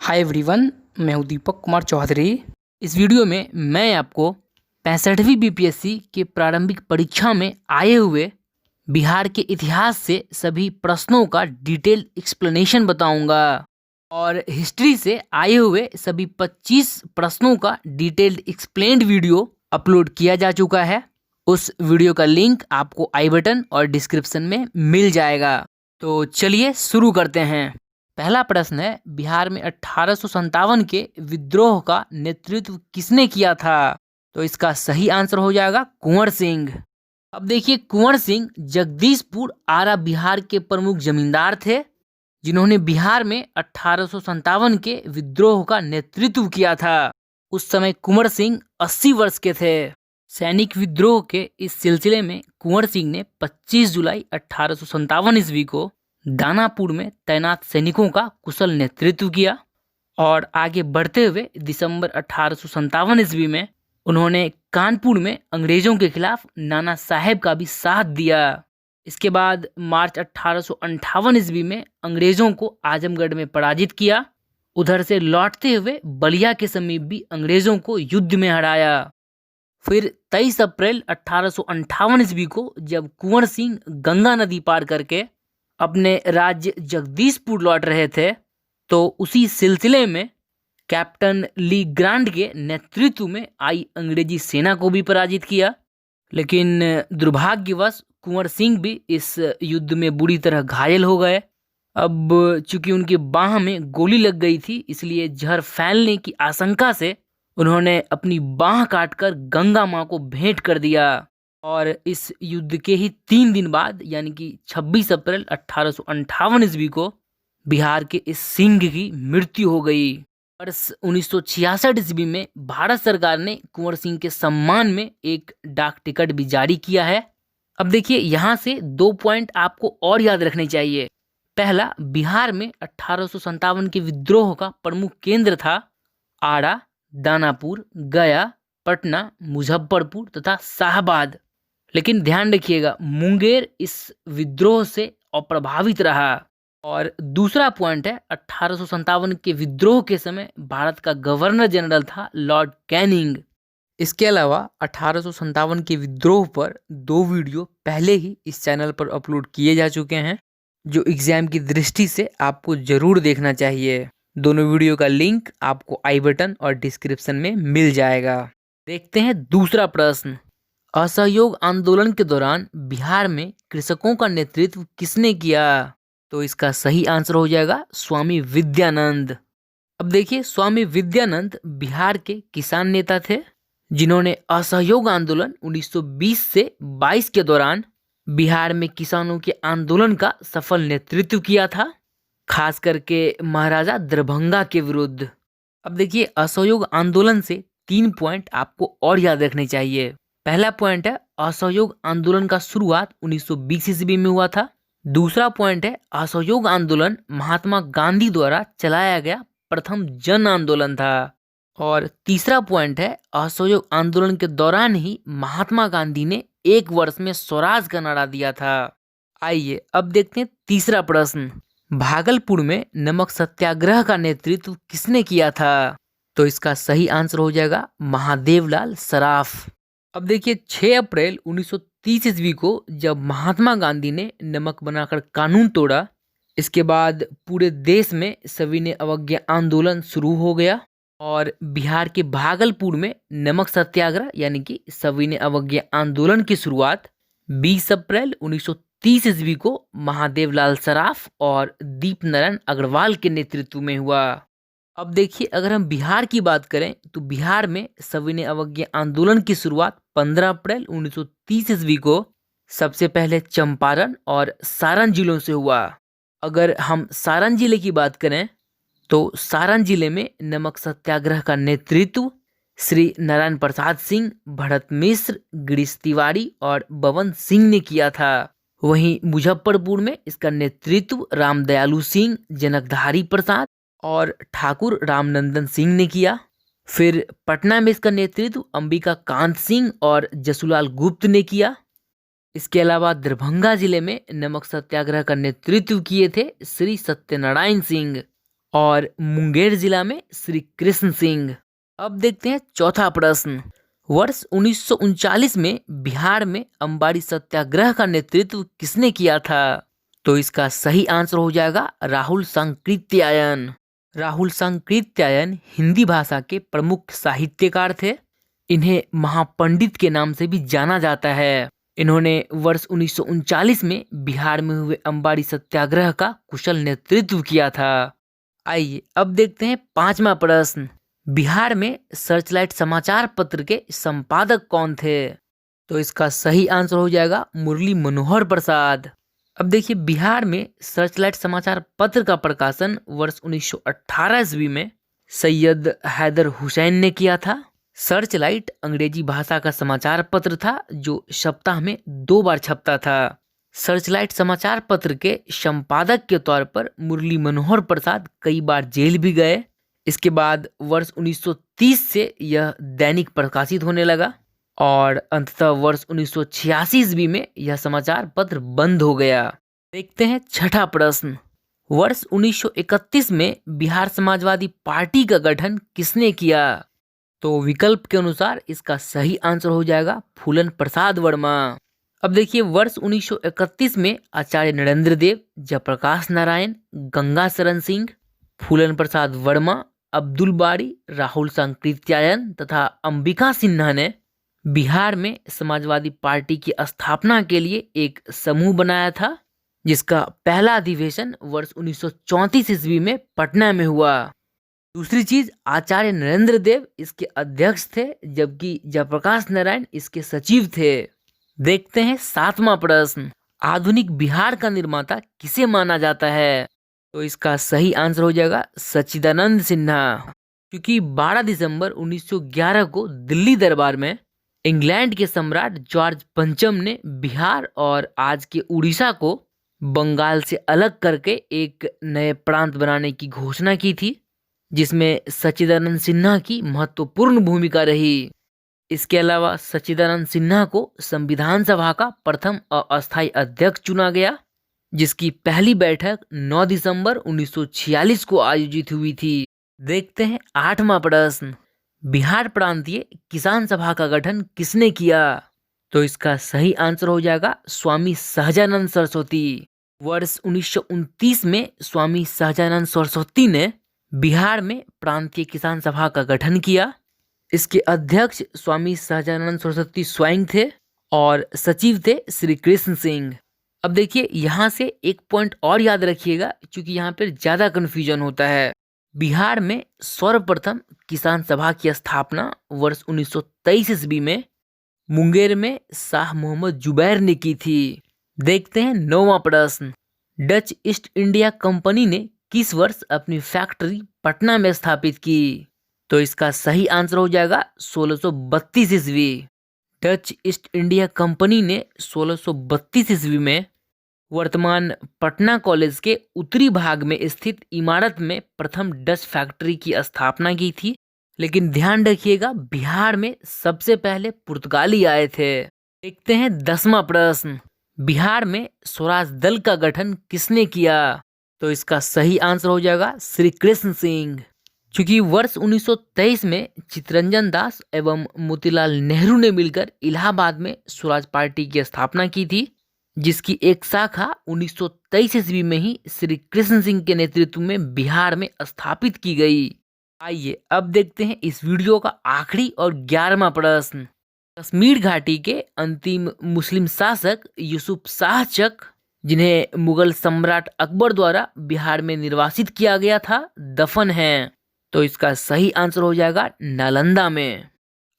Hi everyone, मैं हूं दीपक कुमार चौधरी। इस वीडियो में मैं आपको 65वीं बीपीएससी के प्रारंभिक परीक्षा में आए हुए बिहार के इतिहास से सभी प्रश्नों का डिटेल्ड एक्सप्लेनेशन बताऊंगा और हिस्ट्री से आए हुए सभी 25 प्रश्नों का डिटेल्ड एक्सप्लेन्ड वीडियो अपलोड किया जा चुका है। उस वीडियो का लिंक आपको आई बटन और डिस्क्रिप्शन में मिल जाएगा। तो चलिए शुरू करते हैं। पहला प्रश्न है, बिहार में 1857 के विद्रोह का नेतृत्व किसने किया था? तो इसका सही आंसर हो जाएगा कुंवर सिंह। अब देखिए, कुंवर सिंह जगदीशपुर आरा बिहार के प्रमुख जमींदार थे, जिन्होंने बिहार में 1857 के विद्रोह का नेतृत्व किया था। उस समय कुंवर सिंह 80 वर्ष के थे। सैनिक विद्रोह के इस सिलसिले में कुंवर सिंह ने 25 जुलाई 1857 ईस्वी को दानापुर में तैनात सैनिकों का कुशल नेतृत्व किया और आगे बढ़ते हुए दिसंबर 1857 ईस्वी में उन्होंने कानपुर में अंग्रेजों के खिलाफ नाना साहेब का भी साथ दिया। इसके बाद मार्च 1858 ईस्वी में अंग्रेजों को आजमगढ़ में पराजित किया। उधर से लौटते हुए बलिया के समीप भी अंग्रेजों को युद्ध में हराया। फिर 23 अप्रैल 1858 ईस्वी को जब कुंवर सिंह गंगा नदी पार करके अपने राज्य जगदीशपुर लौट रहे थे, तो उसी सिलसिले में कैप्टन ली ग्रांट के नेतृत्व में आई अंग्रेजी सेना को भी पराजित किया। लेकिन दुर्भाग्यवश कुंवर सिंह भी इस युद्ध में बुरी तरह घायल हो गए। अब चूंकि उनकी बाह में गोली लग गई थी, इसलिए जहर फैलने की आशंका से उन्होंने अपनी बाह काटकर गंगा मां को भेंट कर दिया और इस युद्ध के ही 3 दिन बाद यानी कि 26 अप्रैल 1858 ईस्वी को बिहार के इस सिंह की मृत्यु हो गई। वर्ष 1966 ईस्वी में भारत सरकार ने कुंवर सिंह के सम्मान में एक डाक टिकट भी जारी किया है। अब देखिए, यहाँ से 2 पॉइंट आपको और याद रखने चाहिए। पहला, बिहार में 1857 के विद्रोह का प्रमुख केंद्र था आरा, दानापुर, गया, पटना, मुजफ्फरपुर तथा शाहबाद। लेकिन ध्यान रखिएगा, मुंगेर इस विद्रोह से अप्रभावित रहा। और दूसरा पॉइंट है, 1857 के विद्रोह के समय भारत का गवर्नर जनरल था लॉर्ड कैनिंग। इसके अलावा 1857 के विद्रोह पर 2 वीडियो पहले ही इस चैनल पर अपलोड किए जा चुके हैं, जो एग्जाम की दृष्टि से आपको जरूर देखना चाहिए। दोनों वीडियो का लिंक आपको आई बटन और डिस्क्रिप्शन में मिल जाएगा। देखते हैं दूसरा प्रश्न। असहयोग आंदोलन के दौरान बिहार में कृषकों का नेतृत्व किसने किया? तो इसका सही आंसर हो जाएगा स्वामी विद्यानंद। अब देखिए, स्वामी विद्यानंद बिहार के किसान नेता थे, जिन्होंने असहयोग आंदोलन 1920 से 22 के दौरान बिहार में किसानों के आंदोलन का सफल नेतृत्व किया था, खास करके महाराजा दरभंगा के विरुद्ध। अब देखिए, असहयोग आंदोलन से 3 पॉइंट आपको और याद रखने चाहिए। पहला पॉइंट है, असहयोग आंदोलन का शुरुआत 1920 ईस्वी में हुआ था। दूसरा पॉइंट है, असहयोग आंदोलन महात्मा गांधी द्वारा चलाया गया प्रथम जन आंदोलन था। और तीसरा पॉइंट है, असहयोग आंदोलन के दौरान ही महात्मा गांधी ने 1 वर्ष में स्वराज का नारा दिया था। आइए अब देखते हैं तीसरा प्रश्न। भागलपुर में नमक सत्याग्रह का नेतृत्व किसने किया था? तो इसका सही आंसर हो जाएगा महादेवलाल सराफ। अब देखिए, 6 अप्रैल 1930 ईस्वी को जब महात्मा गांधी ने नमक बनाकर कानून तोड़ा, इसके बाद पूरे देश में सविनय अवज्ञा आंदोलन शुरू हो गया और बिहार के भागलपुर में नमक सत्याग्रह यानी कि सविनय अवज्ञा आंदोलन की शुरुआत 20 अप्रैल 1930 ईस्वी को महादेवलाल सराफ और दीप नारायण अग्रवाल के नेतृत्व में हुआ। अब देखिए, अगर हम बिहार की बात करें तो बिहार में सविनय अवज्ञा आंदोलन की शुरुआत 15 अप्रैल 1930 ईस्वी को सबसे पहले चंपारण और सारण जिलों से हुआ। अगर हम सारण जिले की बात करें तो सारण जिले में नमक सत्याग्रह का नेतृत्व श्री नारायण प्रसाद सिंह, भरत मिश्र, गिरीश तिवारी और बवन सिंह ने किया था। वहीं मुजफ्फरपुर में इसका नेतृत्व रामदयालु सिंह, जनकधारी प्रसाद और ठाकुर रामनंदन सिंह ने किया। फिर पटना में इसका नेतृत्व अंबिका कांत सिंह और जसुलाल गुप्त ने किया। इसके अलावा दरभंगा जिले में नमक सत्याग्रह का नेतृत्व किए थे श्री सत्यनारायण सिंह। और मुंगेर जिला में श्री कृष्ण सिंह। अब देखते हैं चौथा प्रश्न। वर्ष 1939 में बिहार में अम्बाड़ी सत्याग्रह का नेतृत्व किसने किया था? तो इसका सही आंसर हो जाएगा राहुल सांकृत्यायन। राहुल सांकृत्यायन हिंदी भाषा के प्रमुख साहित्यकार थे। इन्हें महापंडित के नाम से भी जाना जाता है। इन्होंने वर्ष 1939 में बिहार में हुए अम्बाड़ी सत्याग्रह का कुशल नेतृत्व किया था। आइए अब देखते हैं पांचवा प्रश्न। बिहार में सर्चलाइट समाचार पत्र के संपादक कौन थे? तो इसका सही आंसर हो जाएगा मुरली मनोहर प्रसाद। अब देखिए, बिहार में सर्चलाइट समाचार पत्र का प्रकाशन वर्ष 1918 ईस्वी में सैयद हैदर हुसैन ने किया था। सर्चलाइट अंग्रेजी भाषा का समाचार पत्र था जो सप्ताह में 2 बार छपता था। सर्चलाइट समाचार पत्र के संपादक के तौर पर मुरली मनोहर प्रसाद कई बार जेल भी गए। इसके बाद वर्ष 1930 से यह दैनिक प्रकाशित होने लगा और अंततः वर्ष 1986 ईस्वी में यह समाचार पत्र बंद हो गया। देखते हैं छठा प्रश्न। वर्ष 1931 में बिहार समाजवादी पार्टी का गठन किसने किया? तो विकल्प के अनुसार इसका सही आंसर हो जाएगा फूलन प्रसाद वर्मा। अब देखिए, वर्ष 1931 में आचार्य नरेंद्र देव, जयप्रकाश नारायण, गंगा शरण सिंह, फूलन प्रसाद वर्मा, अब्दुल बारी, राहुल सांकृत्यायन तथा अंबिका सिन्हा ने बिहार में समाजवादी पार्टी की स्थापना के लिए एक समूह बनाया था, जिसका पहला अधिवेशन वर्ष 1934 ईस्वी में पटना में हुआ। दूसरी चीज, आचार्य नरेंद्र देव इसके अध्यक्ष थे जबकि जयप्रकाश नारायण इसके सचिव थे। देखते हैं सातवां प्रश्न। आधुनिक बिहार का निर्माता किसे माना जाता है? तो इसका सही आंसर हो जाएगा सच्चिदानंद सिन्हा। क्योंकि 12 दिसंबर 1911 को दिल्ली दरबार में इंग्लैंड के सम्राट जॉर्ज पंचम ने बिहार और आज के उड़ीसा को बंगाल से अलग करके एक नए प्रांत बनाने की घोषणा की थी, जिसमें सच्चिदानंद सिन्हा की महत्वपूर्ण भूमिका रही। इसके अलावा सच्चिदानंद सिन्हा को संविधान सभा का प्रथम अस्थायी अध्यक्ष चुना गया, जिसकी पहली बैठक 9 दिसंबर 1946 को आयोजित हुई थी। देखते हैं आठवां प्रश्न। बिहार प्रांतीय किसान सभा का गठन किसने किया? तो इसका सही आंसर हो जाएगा स्वामी सहजानंद सरस्वती। वर्ष 1929 में स्वामी सहजानंद सरस्वती ने बिहार में प्रांतीय किसान सभा का गठन किया। इसके अध्यक्ष स्वामी सहजानंद सरस्वती स्वयं थे और सचिव थे श्री कृष्ण सिंह। अब देखिए, यहाँ से एक पॉइंट और याद रखिएगा क्योंकि यहाँ पर ज्यादा कंफ्यूजन होता है। बिहार में सर्वप्रथम किसान सभा की स्थापना वर्ष 1923 ईस्वी में मुंगेर में शाह मोहम्मद जुबैर ने की थी। देखते हैं नौवां प्रश्न। डच ईस्ट इंडिया कंपनी ने किस वर्ष अपनी फैक्ट्री पटना में स्थापित की? तो इसका सही आंसर हो जाएगा 1632 ईस्वी। डच ईस्ट इंडिया कंपनी ने 1632 ईस्वी में वर्तमान पटना कॉलेज के उत्तरी भाग में स्थित इमारत में प्रथम डच फैक्ट्री की स्थापना की थी। लेकिन ध्यान रखिएगा, बिहार में सबसे पहले पुर्तगाली आए थे। देखते हैं 10वां प्रश्न। बिहार में स्वराज दल का गठन किसने किया? तो इसका सही आंसर हो जाएगा श्री कृष्ण सिंह। क्योंकि वर्ष 1923 में चित्तरंजन दास एवं मोतीलाल नेहरू ने मिलकर इलाहाबाद में स्वराज पार्टी की स्थापना की थी, जिसकी एक शाखा 1923 ईस्वी में ही श्री कृष्ण सिंह के नेतृत्व में बिहार में स्थापित की गई। आइए अब देखते हैं इस वीडियो का आखिरी और 11वां प्रश्न। कश्मीर घाटी के अंतिम मुस्लिम शासक यूसुफ शाह चक, जिन्हें मुगल सम्राट अकबर द्वारा बिहार में निर्वासित किया गया था, दफन हैं। तो इसका सही आंसर हो जाएगा नालंदा में।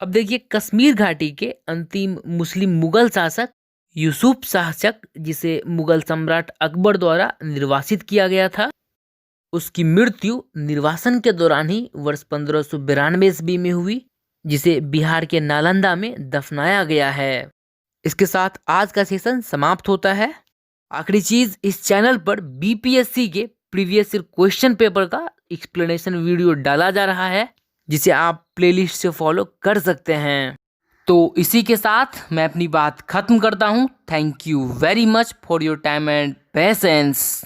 अब देखिए, कश्मीर घाटी के अंतिम मुस्लिम मुगल शासक यूसुफ शाह चक, जिसे मुगल सम्राट अकबर द्वारा निर्वासित किया गया था, उसकी मृत्यु निर्वासन के दौरान ही वर्ष 1592 ईस्वी में हुई, जिसे बिहार के नालंदा में दफनाया गया है। इसके साथ आज का सेशन समाप्त होता है। आखिरी चीज, इस चैनल पर बीपीएससी के प्रीवियस ईयर क्वेश्चन पेपर का एक्सप्लेनेशन वीडियो डाला जा रहा है, जिसे आप प्लेलिस्ट से फॉलो कर सकते हैं। तो इसी के साथ मैं अपनी बात खत्म करता हूँ। Thank you very much for your time and patience.